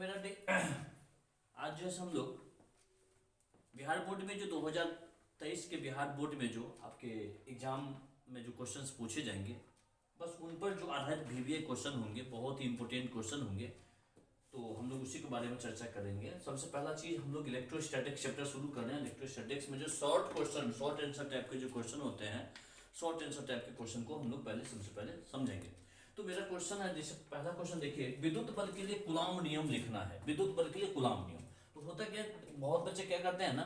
मेरा डे आज जो है हम लोग बिहार बोर्ड में जो 2023 के बिहार बोर्ड में जो आपके एग्जाम में जो क्वेश्चंस पूछे जाएंगे बस उन पर जो आधारित वीवीए क्वेश्चन होंगे, बहुत ही इंपॉर्टेंट क्वेश्चन होंगे, तो हम लोग उसी के बारे में चर्चा करेंगे। सबसे पहला चीज हम लोग इलेक्ट्रोस्टैटिक्स चैप्टर शुरू कर रहे हैं। इलेक्ट्रोस्टैटिक्स में जो शॉर्ट आंसर टाइप के जो क्वेश्चन होते हैं, शॉर्ट आंसर टाइप के क्वेश्चन को हम लोग सबसे पहले समझेंगे। तो मेरा क्वेश्चन है, जैसे पहला क्वेश्चन देखिए, विद्युत बल के लिए कूलॉम नियम लिखना है। विद्युत बल के लिए कूलॉम नियम तो होता क्या, बहुत बच्चे क्या करते हैं ना,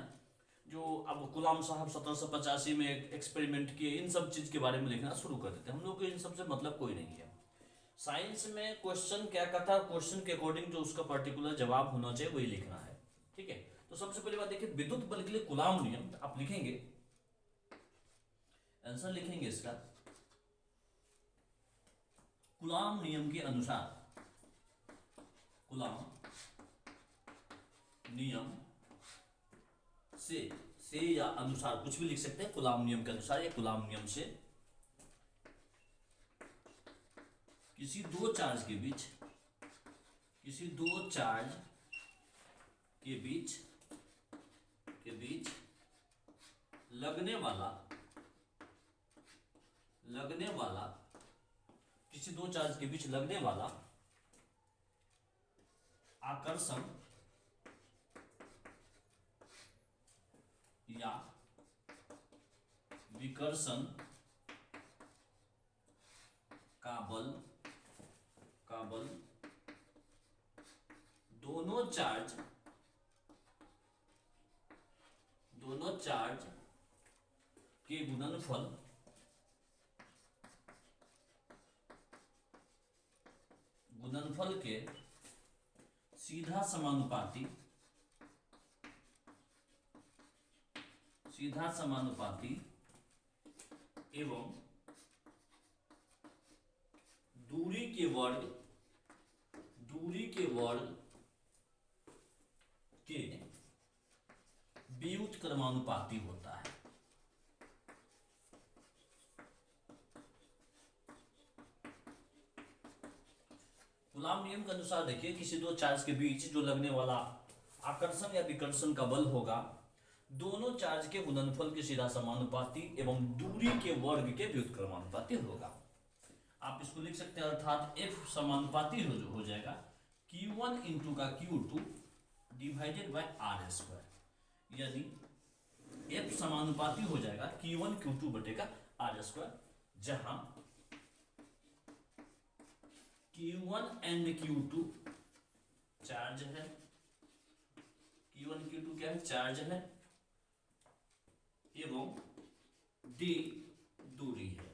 जो अब कूलॉम साहब 1785 में एक्सपेरिमेंट किए, इन सब चीज के बारे में लिखना शुरू कर देते हैं। हम लोग को इन सब से मतलब कोई नहीं है। साइंस में क्वेश्चन क्या कहता है, क्वेश्चन के अकॉर्डिंग जो उसका पर्टिकुलर जवाब होना चाहिए वही लिखना है, ठीक है। तो सबसे पहली बात देखिए, विद्युत बल के लिए कूलॉम नियम आप लिखेंगे, आंसर लिखेंगे इसका, कूलॉम नियम के अनुसार, कूलॉम नियम से या अनुसार कुछ भी लिख सकते हैं। कूलॉम नियम के अनुसार या कूलॉम नियम से किसी दो चार्ज के बीच, किसी दो चार्ज के बीच लगने वाला किसी दो चार्ज के बीच लगने वाला आकर्षण या विकर्षण का बल दोनों चार्ज के गुणनफल के सीधा समानुपाती एवं दूरी के वर्ग के व्युत्क्रमानुपाती होता है। कूलॉम नियम के अनुसार देखिए, किसी दो चार्ज के बीच जो लगने वाला आकर्षण या विकर्षण का बल होगा, दोनों चार्ज के गुणनफल के सीधा समानुपाती एवं दूरी के वर्ग के व्युत्क्रमानुपाती होगा। आप इसको लिख सकते हैं, अर्थात F समानुपाती हो जाएगा Q1 इंटू का Q2 divided by R square, यानी F समानुपाती हो जाएगा Q1 Q2 बटे का R स्क्वायर, जहां Q1 एंड Q2 चार्ज है, Q1 Q2 क्या है, चार्ज है, एवं D दूरी है,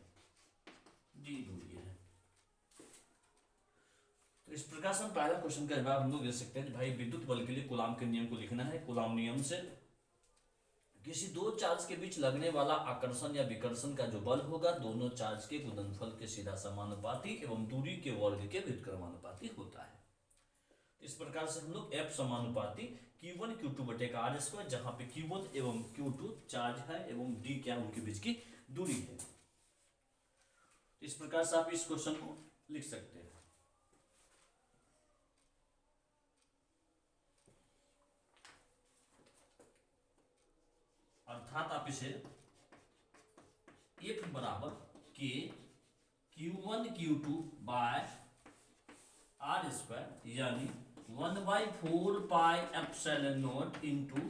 तो इस प्रकार से हम पहला क्वेश्चन का जवाब हम लोग दे सकते हैं। भाई विद्युत बल के लिए कूलॉम के नियम को लिखना है। कूलॉम नियम से किसी दो चार्ज के बीच लगने वाला आकर्षण या विकर्षण का जो बल होगा, दोनों चार्ज के गुणनफल के सीधा समानुपाती एवं दूरी के वर्ग के व्युत्क्रमानुपाती होता है। इस प्रकार से हम लोग F समानुपाती Q1 Q2 बटे का R स्क्वायर, जहां पे Q1 एवं Q2 चार्ज है एवं D क्या उनके बीच की दूरी है। इस प्रकार से आप इस क्वेश्चन को लिख सकते हैं। अर्थात आप इसे F बराबर K Q1 Q2 by R square, यानी 1/4 pi epsilon naught into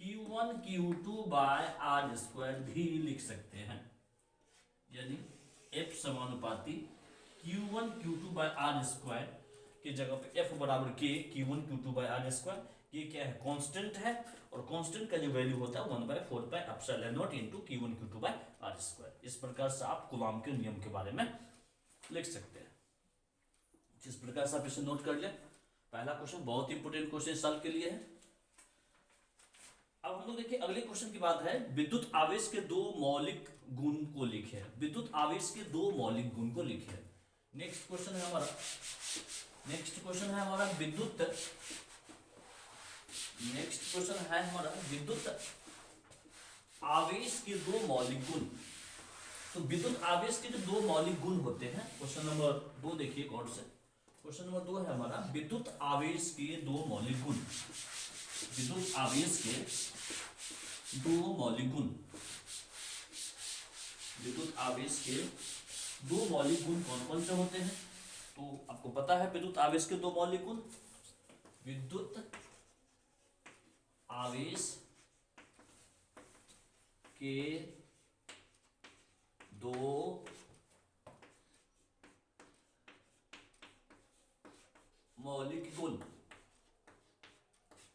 Q1 Q2 by R square भी लिख सकते हैं। यानी F समानुपाती Q1 Q2 by R square की जगह पे F बराबर K Q1 Q2 by R square, ये क्या है, कांस्टेंट है, और कांस्टेंट का जो वैल्यू होता है 1/4 pi epsilon naught into Q1 Q2 by R square. इस प्रकार से आप कूलॉम के नियम के बारे में लिख सकते हैं। जिस प्रकार से आप इसे नोट कर ले, पहला क्वेश्चन बहुत इंपोर्टेंट क्वेश्चन साल के लिए है। अब हम लोग देखिए अगले क्वेश्चन की बात है, विद्युत आवेश के दो मौलिक गुण को लिखे। विद्युत आवेश के दो मौलिक गुण को लिखे। नेक्स्ट क्वेश्चन है हमारा विद्युत आवेश के दो मौलिक गुण। तो विद्युत आवेश के जो दो मौलिक गुण होते हैं, क्वेश्चन नंबर 2 देखिए गौर से। क्वेश्चन नंबर 2 है हमारा, विद्युत आवेश के दो मौलिक गुण। विद्युत आवेश के दो मौलिक गुण। विद्युत आवेश के दो मौलिक गुण कौन कौन से होते हैं? तो आपको पता है विद्युत आवेश के दो मौलिक गुण। विद्युत आवेश के दो मौलिक गुण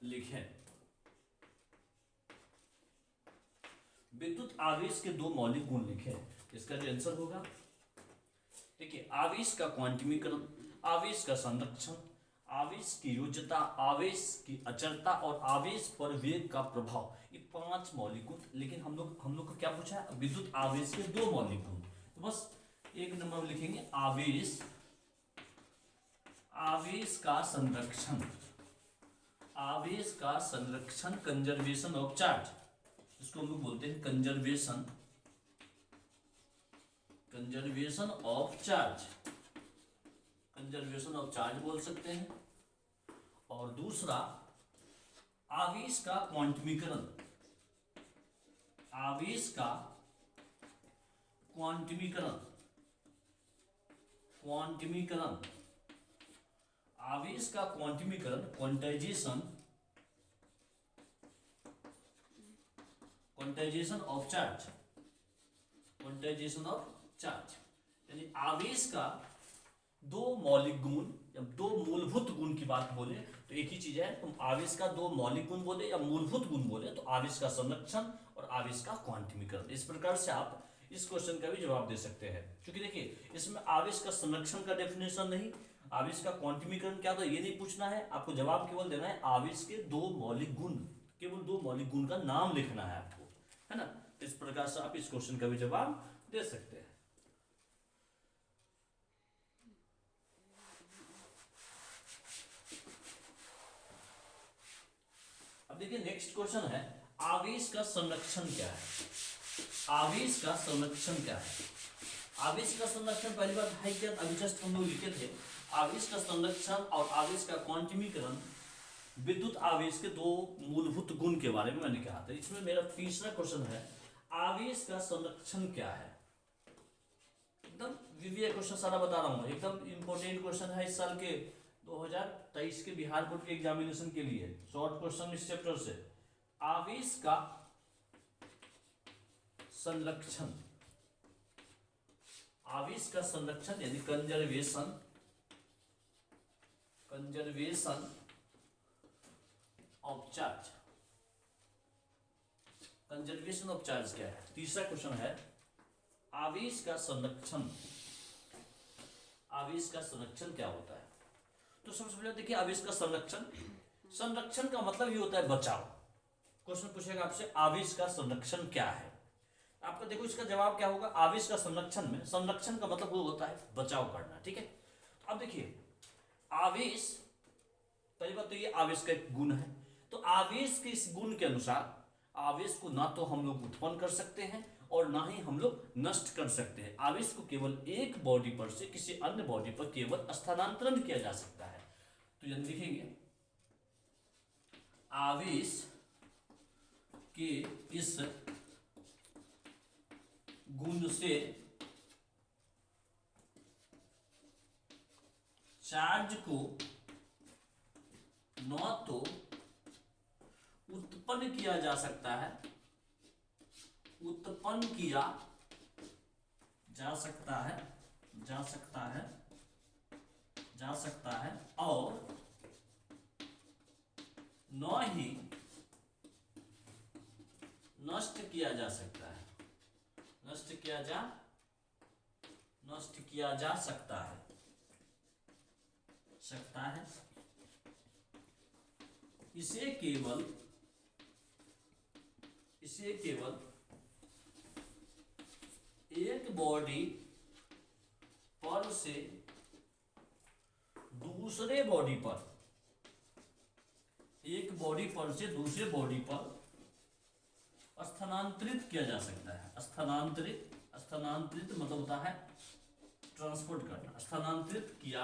लिखें। विद्युत आवेश के दो मौलिक गुण लिखें। इसका जो आंसर होगा, देखिए, आवेश का क्वांटमीकरण, आवेश का संरक्षण, आवेश की योज्यता, आवेश की अचलता और आवेश पर वेग का प्रभाव, ये 5 मौलिक गुण। लेकिन हम लोग को क्या पूछा है? विद्युत आवेश के दो मौलिक गुण। तो बस एक नंबर में लिखेंगे आवेश, आवेश का संरक्षण, आवेश का संरक्षण, कंजर्वेशन ऑफ चार्ज, इसको हम लोग बोलते हैं conservation, conservation of charge, conservation of charge बोल सकते हैं। और दूसरा आवेश का क्वांटमीकरण, आवेश का क्वांटमीकरण, क्वांटमीकरण, आवेश का क्वांटमीकरण, quantization, quantization of charge, quantization of charge, यानी आवेश का दो मौलिक गुण या दो मूलभूत गुण की बात बोले तो एक ही चीज है। तुम आवेश का दो मौलिक गुण बोले या मूलभूत गुण बोले तो आवेश का संरक्षण और आवेश का क्वांटमीकरण। इस प्रकार से आप इस क्वेश्चन का भी जवाब दे सकते हैं। क्योंकि देखिए, इसमें आवेश का संरक्षण का डेफिनेशन नहीं, आवेश का क्वांटमीकरण क्या होता है ये नहीं पूछना है, आपको जवाब केवल देना है आवेश के दो मौलिक गुण, केवल दो मौलिक गुण का नाम लिखना है आपको, है ना। इस प्रकार से आप इस क्वेश्चन का भी जवाब दे सकते हैं। अब देखिए नेक्स्ट क्वेश्चन है, आवेश का संरक्षण क्या है? आवेश का संरक्षण क्या है? आवेश का संरक्षण पहली बात है क्या, अभी जस्ट हम लोग लिखे थे, आवेश का संरक्षण और आवेश का क्वांटमीकरण विद्युत आवेश के दो मूलभूत गुण के बारे में मैंने कहा था। इसमें मेरा तीसरा क्वेश्चन है, आवेश का संरक्षण क्या है? एकदम विविध क्वेश्चन सारा बता रहा हूँ, एकदम इंपॉर्टेंट क्वेश्चन है इस साल के 2023 के बिहार बोर्ड के एग्जामिनेशन के लिए। शॉर्ट क्वेश्चन इस चैप्टर से, आवेश का संरक्षण, आवेश का संरक्षण यानी conservation, conservation of charge, conservation of charge क्या है? तीसरा क्वेश्चन है, आवेश का संरक्षण, आवेश का संरक्षण क्या होता है? तो सबसे पहले देखिए, आवेश का संरक्षण, संरक्षण का मतलब ये होता है बचाव। क्वेश्चन पूछेगा आपसे आवेश का संरक्षण क्या है, आपका देखो इसका जवाब क्या होगा। आवेश का संरक्षण में संरक्षण का मतलब वो होता है बचाव करना, ठीक है। अब देखिए, आवेश, पहली बात तो ये आवेश का एक गुण है, तो आवेश के इस गुण के अनुसार आवेश को ना तो हम लोग उत्पन्न कर सकते हैं और ना ही हम लोग नष्ट कर सकते हैं। आवेश को केवल एक बॉडी पर से किसी अन्य बॉडी पर केवल स्थानांतरण किया जा सकता है। तो यदि लिखेंगे, आवेश के इस गुण से चार्ज को न तो उत्पन्न किया जा सकता है, उत्पन्न किया जा सकता है, जा सकता है, जा सकता है, और न ही नष्ट किया जा सकता है, नष्ट किया जा सकता है, सकता है। इसे केवल एक बॉडी पर से दूसरे बॉडी पर, एक बॉडी पर से दूसरे बॉडी पर स्थानांतरित किया जा सकता है। स्थानांतरित, स्थानांतरित मतलब होता है ट्रांसपोर्ट करना, स्थानांतरित किया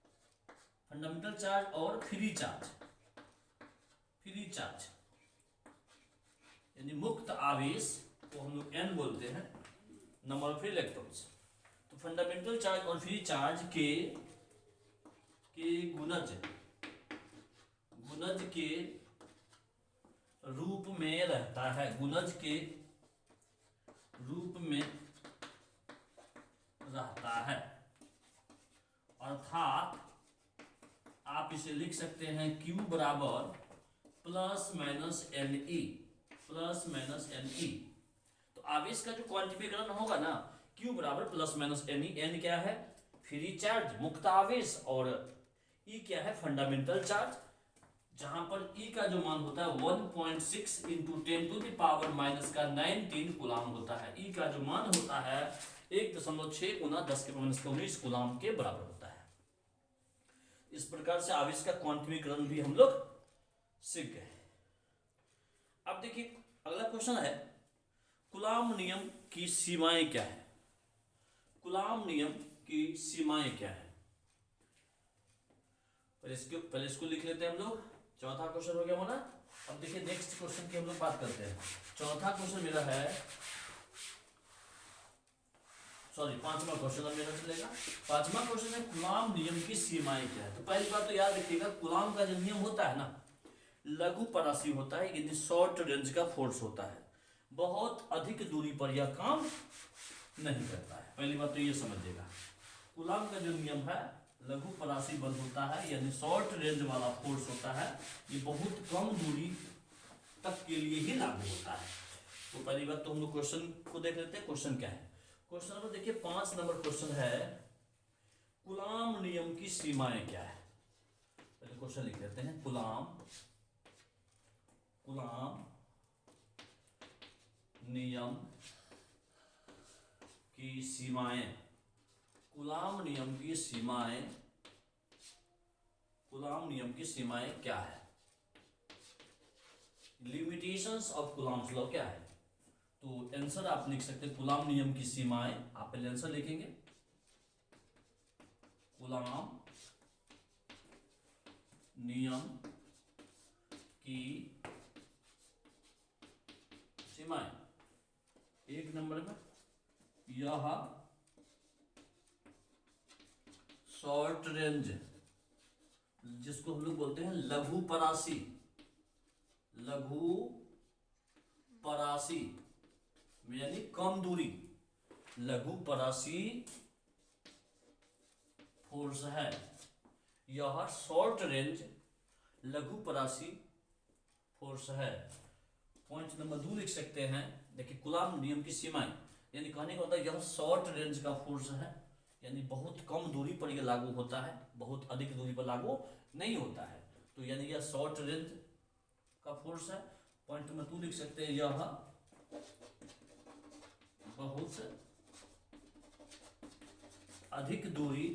फंडामेंटल चार्ज और फ्री चार्ज, फ्री चार्ज यानी मुक्त आवेश को हम लोग n बोलते हैं, नंबर ऑफ फ्री इलेक्ट्रॉन्स। तो फंडामेंटल चार्ज और फ्री चार्ज के गुणज के रूप में रहता है, गुणज के रूप में रहता है। अर्थात आप इसे लिख सकते हैं Q बराबर plus minus n e, plus minus n e. तो आवेश का जो क्वांटिफिकेशन होगा ना, Q बराबर plus minus n e. N क्या है? फ्री चार्ज, मुक्त आवेश, और ई क्या है? Fundamental charge. जहां पर ई का जो मान होता है 1.6 इंटू 10⁻⁻⁹ कूलाम होता है। ई का जो मान होता है 1.6 गुना 10⁻⁻19 कूलाम के बराबर होता है। इस प्रकार से आवेश का क्वांटिफिकेशन भी हम लोग सीख गए। अब देखिए अगला क्वेश्चन है, कूलाम नियम की सीमाएं क्या है? कूलाम नियम की सीमाएं क्या है? पहले इसको लिख लेते हैं हम लोग। चौथा क्वेश्चन हो गया होना। अब देखिए नेक्स्ट क्वेश्चन की हम लोग बात करते हैं। चौथा क्वेश्चन मेरा है, सॉरी पांचवा क्वेश्चन अब मेरा चलेगा। पांचवा क्वेश्चन है कूलाम नियम की सीमाएं क्या है? तो पहली बात तो याद रखिएगा, कूलाम का जो नियम होता है ना, लघु परासी होता है, यानी शॉर्ट रेंज का फोर्स होता है, बहुत अधिक दूरी पर यह काम नहीं करता है। पहली बात तो ये समझिएगा, कूलाम का जो नियम है लघु परासी बल होता है, यानी शॉर्ट रेंज वाला फोर्स होता है, ये बहुत कम दूरी तक के लिए ही लागू होता है। तो पहली बात तो हम लोग क्वेश्चन को देख लेते हैं। क्वेश्चन क्या है? क्वेश्चन नंबर देखिए 5 नंबर क्वेश्चन है, कूलाम नियम की सीमाएं क्या है? पहले क्वेश्चन लिख लेते हैं, कूलाम नियम की सीमाएं कूलाम नियम की सीमाएं, कूलाम नियम की सीमाएं क्या है? लिमिटेशंस ऑफ कूलाम्स लॉ क्या है? तो आंसर आप लिख सकते हैं कूलाम नियम की सीमाएं। आप पहले आंसर लिखेंगे, कूलाम नियम की सीमाएं। एक नंबर में यह शॉर्ट रेंज, जिसको हम लोग बोलते हैं लघु परासी, लघु परासी यानी कम दूरी, लघु परासी फोर्स है। यह शॉर्ट रेंज लघु परासी फोर्स है। पॉइंट नंबर 2 लिख सकते हैं। देखिए कूलाम नियम की सीमाएं यानी कहने का होता है यह शॉर्ट रेंज का फोर्स है, यानी बहुत कम दूरी पर यह लागू होता है, बहुत अधिक दूरी पर लागू नहीं होता है। तो यानी यह शॉर्ट रेंज का फोर्स है। पॉइंट नंबर 2 लिख सकते हैं यह बहुत अधिक दूरी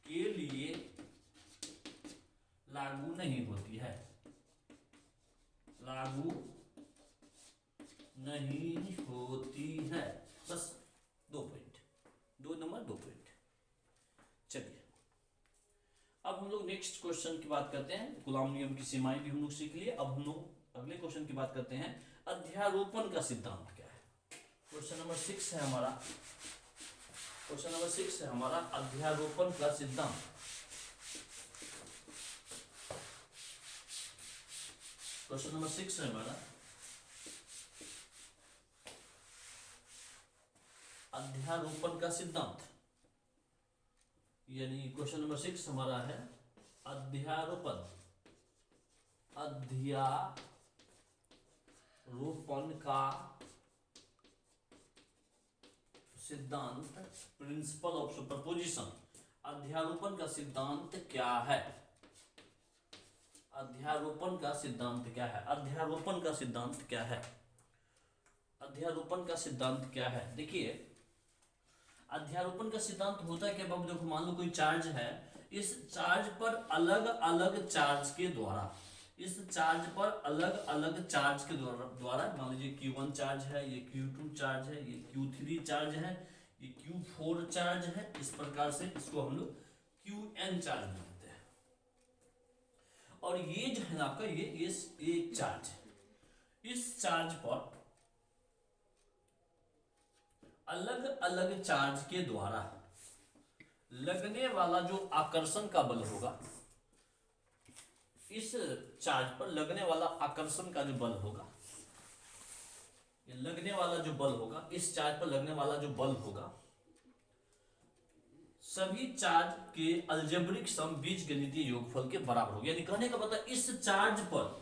के लिए लागू नहीं होती है, लागू नहीं होती है। बस 2 पॉइंट, 2 नंबर 2 पॉइंट। चलिए अब हम लोग नेक्स्ट क्वेश्चन की बात करते हैं। कूलाम नियम की सीमाएं भी हम लोग सीख लिए। अब हम लोग अगले क्वेश्चन की बात करते हैं, अध्यारोपण का सिद्धांत क्या है? क्वेश्चन नंबर 6 है हमारा, क्वेश्चन नंबर 6 है हमारा अध्यारोपण का सिद्धांत। क्वेश्चन नंबर 6 है हमारा अध्यारोपण का सिद्धांत, यानी क्वेश्चन नंबर 6 हमारा है अध्यारोपण, अध्यारोपण का सिद्धांत, प्रिंसिपल ऑफ सुपरपोजिशन। अध्यारोपण का सिद्धांत क्या है? अध्यारोपण का सिद्धांत क्या है? अध्यारोपण का सिद्धांत क्या है? अध्यारोपण का सिद्धांत क्या है? देखिए अध्यारोपण का सिद्धांत होता है कि अब देखो मान लो कोई चार्ज है, इस चार्ज पर अलग अलग चार्ज के द्वारा, इस चार्ज पर अलग अलग चार्ज के द्वारा मान लीजिए Q1 चार्ज है, ये Q2 चार्ज है, ये Q3 चार्ज है, ये Q4 चार्ज है। इस प्रकार से इसको हम लोग Qn चार्ज बोलते हैं। और ये जो है आपका ये एक चार्ज है, इस चार्ज पर अलग अलग चार्ज के द्वारा लगने वाला जो आकर्षण का बल होगा, इस चार्ज पर लगने वाला आकर्षण का जो बल होगा, ये लगने वाला जो बल होगा, इस चार्ज पर लगने वाला जो बल होगा, सभी चार्ज के अलजेब्रिक सम बीजगणितीय योगफल के बराबर होगा। यानी कहने का मतलब इस चार्ज पर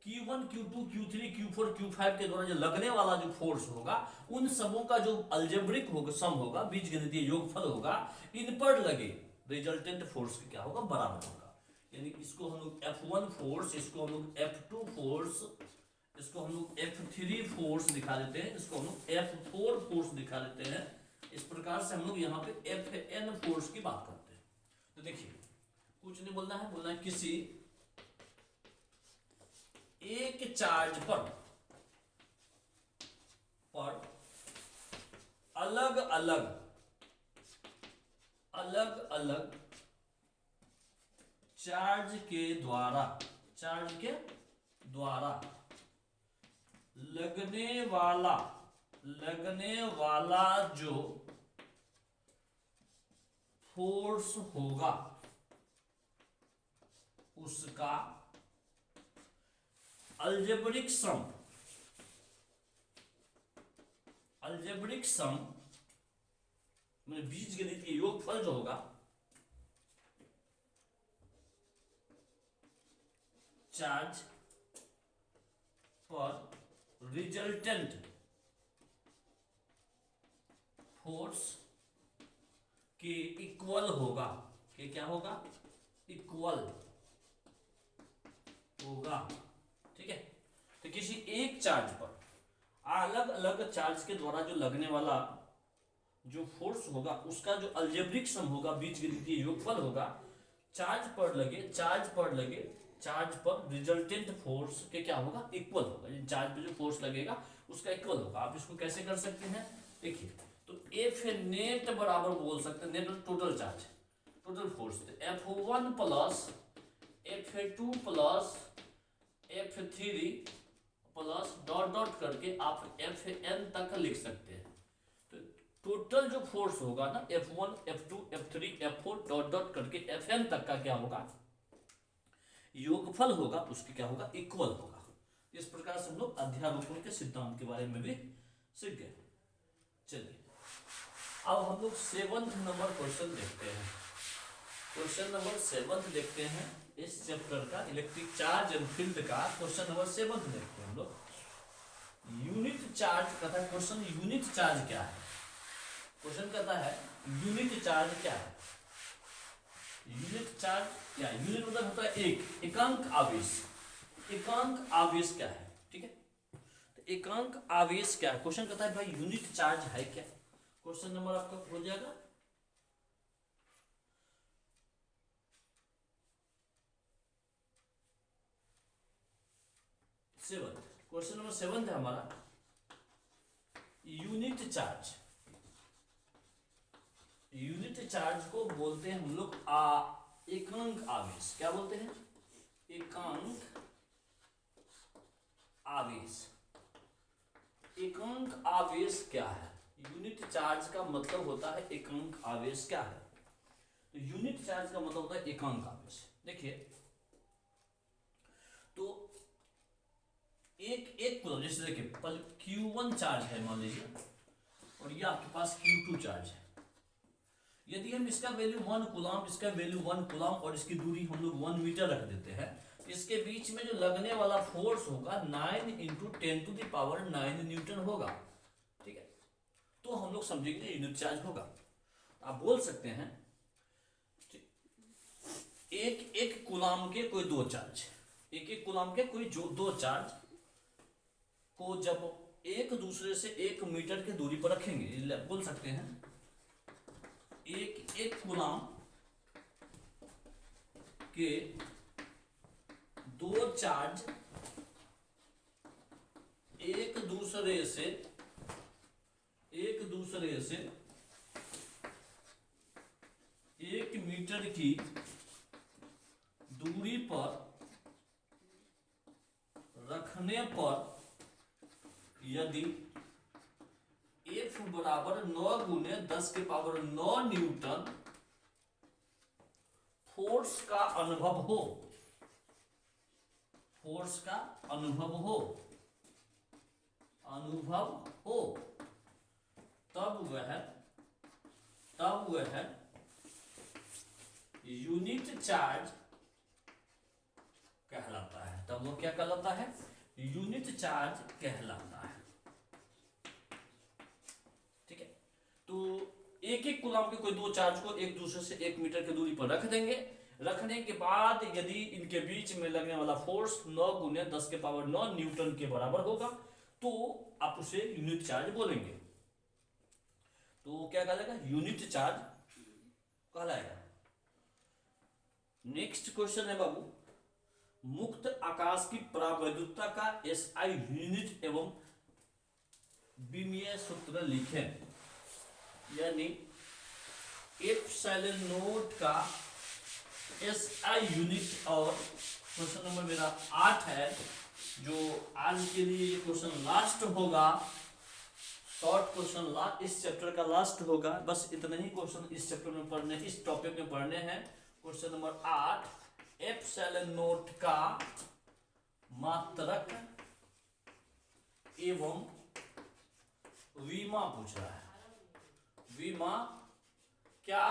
Q1, Q2, Q3, Q4, Q5 के द्वारा जो लगने वाला जो फोर्स होगा, उन सबों का जो अलजेब्रिक होगा सम होगा, बीजगणितीय योगफल होगा, इन पर लगे रिजल्टेंट फोर्स के क्या होगा? बराबर होगा। यानी इसको हम लोग F1 फोर्स, इसको हम लोग F2 फोर्स, इसको हम लोग F3 फोर्स दिखा देते हैं, इसको हम लोग F4 फोर्स दिखा देते हैं। इस प्रकार से हम लोग यहाँ पे Fn फोर्स की बात करते हैं। तो देखिए कुछ नहीं बोलना है, बोलना है किसी एक चार्ज पर अलग अलग चार्ज के द्वारा लगने वाला जो फोर्स होगा, उसका अलजेब्रिक सम मतलब बीजगणितीय योगफल जो होगा, चार्ज पर रिजल्टेंट फोर्स के इक्वल होगा। कि क्या होगा? इक्वल होगा। ठीक है, तो किसी एक चार्ज पर अलग अलग चार्ज के द्वारा जो लगने वाला जो फोर्स होगा उसका जो अलजेब्रिक सम होगा, बीजगणितीय योगफल होगा, चार्ज पर रिजल्टेंट फोर्स के क्या होगा, इक्वल होगा। चार्ज पे जो फोर्स लगेगा उसका इक्वल होगा। आप इसको कैसे कर सकते हैं, देखिए, तो एफ नेट बराबर बोल सकते हैं, net total charge, total force, तो F1 plus F2 plus F3 plus dot dot करके आप Fn तक लिख सकते हैं। तो टोटल जो फोर्स होगा ना, F1 F2 F3 F4 dot dot करके Fn तक का क्या होगा, योगफल होगा, उसके क्या होगा, इक्वल होगा। इस प्रकार से हम लोग अध्यारोपण के सिद्धांत के बारे में भी सीख गए। चलिए अब हम लोग 7th नंबर क्वेश्चन देखते हैं। क्वेश्चन नंबर 7 देखते हैं इस चैप्टर का, इलेक्ट्रिक चार्ज एंड फील्ड का क्वेश्चन नंबर 7 देखते हैं हम लोग। यूनिट चार्ज का था क्वेश्चन, यूनिट चार्ज क्या है, क्वेश्चन कहता है यूनिट चार्ज क्या है। यूनिट चार्ज क्या है, यूनिट मतलब होता है एक, एकांक आवेश, एकांक आवेश क्या है, ठीक है। तो एकांक आवेश क्या है, क्वेश्चन कहता है भाई यूनिट चार्ज है क्या। क्वेश्चन नंबर आपका हो जाएगा 7। क्वेश्चन नंबर 7 है हमारा, यूनिट चार्ज। यूनिट चार्ज को बोलते हैं हम लोग एकांक आवेश। क्या बोलते हैं, एकांक आवेश। एकांक आवेश क्या है, यूनिट चार्ज का मतलब होता है एकांक आवेश क्या है। तो यूनिट चार्ज का मतलब होता है एकांक आवेश। देखिए, तो एक कूलम, जैसे देखिए Q1 चार्ज है मान लीजिए, और ये आपके पास Q2 चार्ज है। यदि हम इसका वैल्यू 1 कूलम, इसका वैल्यू 1 कूलम और इसकी दूरी हम लोग 1 मीटर रख देते हैं, इसके बीच में जो लगने वाला फोर्स होगा 9 × 10⁹ न्यूटन होगा, ठीक है। तो हम लोग समझेंगे यूनिट चार्ज होगा। आप बोल सकते हैं एक कूलम के कोई दो चार्ज, एक कूलम के कोई जो दो चार्ज को जब एक दूसरे से 1 मीटर की दूरी पर रखेंगे, बोल सकते हैं एक कूलम के दो चार्ज एक दूसरे से 1 मीटर की दूरी पर रखने पर यदि F बराबर 9 × 10⁹ न्यूटन फोर्स का अनुभव हो, फोर्स का अनुभव हो, तब वह यूनिट चार्ज कहलाता है। तब वो क्या कहलाता है, यूनिट चार्ज कहलाता है, ठीक है। तो एक कूलम के कोई दो चार्ज को एक दूसरे से 1 मीटर की दूरी पर रख देंगे। रखने के बाद यदि इनके बीच में लगने वाला फोर्स 9 × 10⁹ न्यूटन के बराबर होगा, तो आप उसे यूनिट चार्ज बोलेंगे। तो क्या कहलाएगा, यूनिट चार्ज कहलाएगा। नेक्स्ट क्वेश्चन है बाबू, मुक्त आकाश की परावैद्युतता का SI यूनिट एवं विमीय सूत्र लिखें। यानी एप्सिलॉन नोट का SI यूनिट, और क्वेश्चन नंबर मेरा 8 है, जो आज के लिए ये क्वेश्चन लास्ट होगा, शॉर्ट क्वेश्चन इस चैप्टर का लास्ट होगा। बस इतने ही क्वेश्चन इस चैप्टर में पढ़ने, इस टॉपिक में पढ़ने हैं। क्वेश्चन नंबर 8, एप्सिलॉन नोट का मात्रक एवं विमा पूछ रहा है। विमा क्या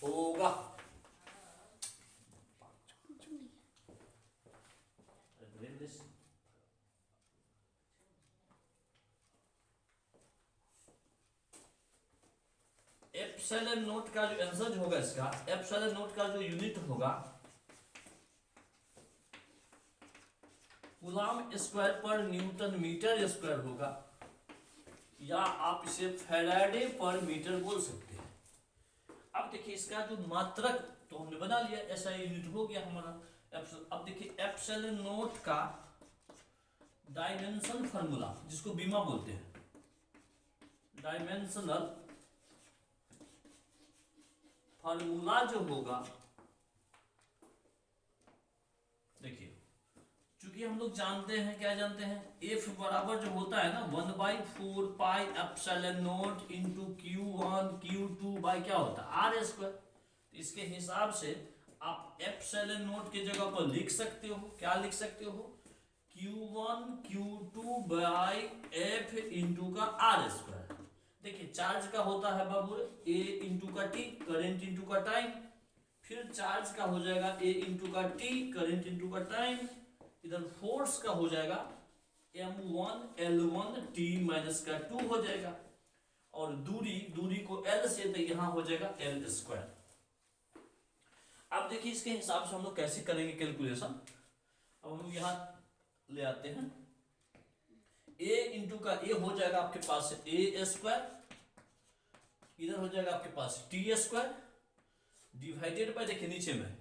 होगा, एप्सिलॉन नोट का जो आंसर होगा इसका, एप्सिलॉन नोट का जो यूनिट होगा कूलम स्क्वायर पर न्यूटन मीटर स्क्वायर होगा। या आप इसे फैराडे पर मीटर बोल सकते हैं। अब देखिए इसका जो मात्रक तो हमने बना लिया, ऐसा यूनिट हो गया हमारा। अब देखिए एप्सिलॉन नॉट का डायमेंशन फार्मूला, जिसको बीमा बोलते हैं, डायमेंशनल फार्मूला जो होगा, देखिए चूंकि हम लोग जानते हैं, क्या जानते हैं, एफ बराबर जो होता है ना 1/4 pi epsilon naught into Q1 Q2 by क्या होता है आर स्क्वायर। इसके हिसाब से आप एप्सिलॉन नॉट की जगह पर लिख सकते हो, क्या लिख सकते हो, Q1 Q2 by F into का आर स्क्वायर। देखिए चार्ज का होता है बाबू ए इंटू का टी, करेंट इंटू का टाइम, फिर चार्ज का हो जाएगा ए इंटू का टी, करेंट इंटू का टाइम, इधर फोर्स का हो जाएगा m1 L1 t माइनस का 2 हो जाएगा, और दूरी को L से, तो यहां हो जाएगा L स्क्वायर। अब देखिए इसके हिसाब से हम लोग कैसे करेंगे कैलकुलेशन। अब हम लोग यहां ले आते हैं, a इंटू का a हो जाएगा आपके पास a स्क्वायर, इधर हो जाएगा आपके पास t स्क्वायर, डिवाइडेड बाय, देखिए नीचे में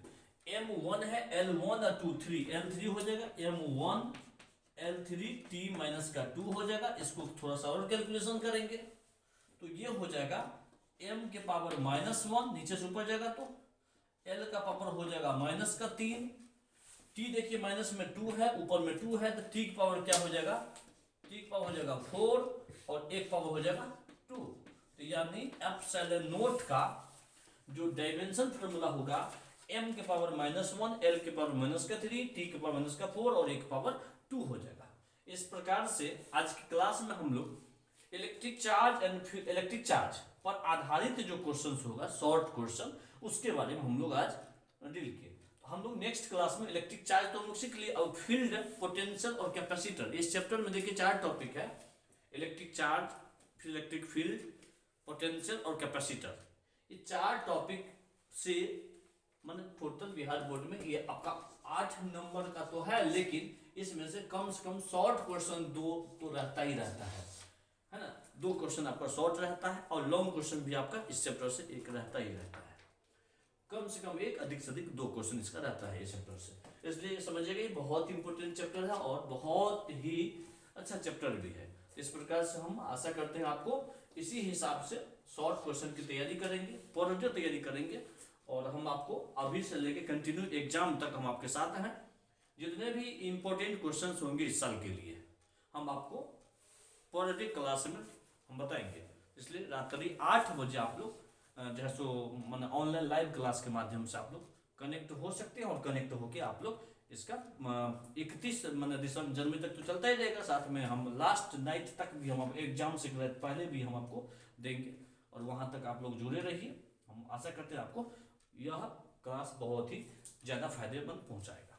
m1 है L1 और 2 3, L3 हो जाएगा m1 L3 t माइनस का 2 हो जाएगा। इसको थोड़ा सा और कैलकुलेशन करेंगे तो ये हो जाएगा m के पावर -1, नीचे से ऊपर जाएगा तो l का पावर हो जाएगा -3, t देखिए माइनस में 2 है, ऊपर में 2 है, तो t की पावर क्या हो जाएगा, t की पावर हो जाएगा 4 और एक पावर हो जाएगा 2। तो यानी एप्सिलॉन नॉट का जो डायमेंशन फार्मूला होगा m के पावर -1, l के पावर -3, t के पावर -4 और 1 के पावर 2 हो जाएगा। इस प्रकार से आज की क्लास में हम लोग इलेक्ट्रिक चार्ज एंड फिर इलेक्ट्रिक चार्ज पर आधारित जो क्वेश्चंस होगा, शॉर्ट क्वेश्चन, उसके बारे में हम लोग आज डील किए। हम लोग नेक्स्ट क्लास में इलेक्ट्रिक चार्ज तो हम लोग सीख लिए, और फील्ड, पोटेंशियल और कैपेसिटर, इस चैप्टर में देखिए 4 टॉपिक है, इलेक्ट्रिक चार्ज, फिर इलेक्ट्रिक फील्ड, पोटेंशियल और कैपेसिटर। ये 4 टॉपिक से मतलब टोटल बिहार बोर्ड में ये आपका 8 नंबर का तो है, लेकिन इसमें से कम शॉर्ट क्वेश्चन 2 तो रहता ही रहता है ना, 2 क्वेश्चन आपका शॉर्ट रहता है और लॉन्ग क्वेश्चन भी आपका इस चैप्टर से एक रहता ही रहता है। कम से कम एक, अधिक से अधिक 2 क्वेश्चन इसका रहता है इस चैप्टर से। इसलिए समझिएगा ये बहुत इंपॉर्टेंट चैप्टर है और बहुत ही अच्छा चैप्टर भी है। इस प्रकार से हम आशा करते हैं आपको इसी हिसाब से शॉर्ट क्वेश्चन की तैयारी करेंगे, पॉजिटिव तैयारी करेंगे, और हम आपको अभी से लेके कंटिन्यू एग्जाम तक हम आपके साथ हैं। जितने भी इंपॉर्टेंट क्वेश्चंस होंगे इस साल के लिए हम आपको पॉजिटिव क्लास में हम बताएंगे। इसलिए रात्रि 8 बजे आप लोग जो है सो मैंने ऑनलाइन लाइव क्लास के माध्यम से आप लोग कनेक्ट हो सकते हैं, और कनेक्ट होके आप लोग इसका 31 दिसंबर जनवरी तक तो चलता ही रहेगा, साथ में हम लास्ट नाइट तक भी हम एग्जाम से पहले भी हम आपको देंगे, और वहां तक आप लोग जुड़े रहिए। हम आशा करते हैं आपको यह क्लास बहुत ही ज़्यादा फायदेमंद पहुंचाएगा।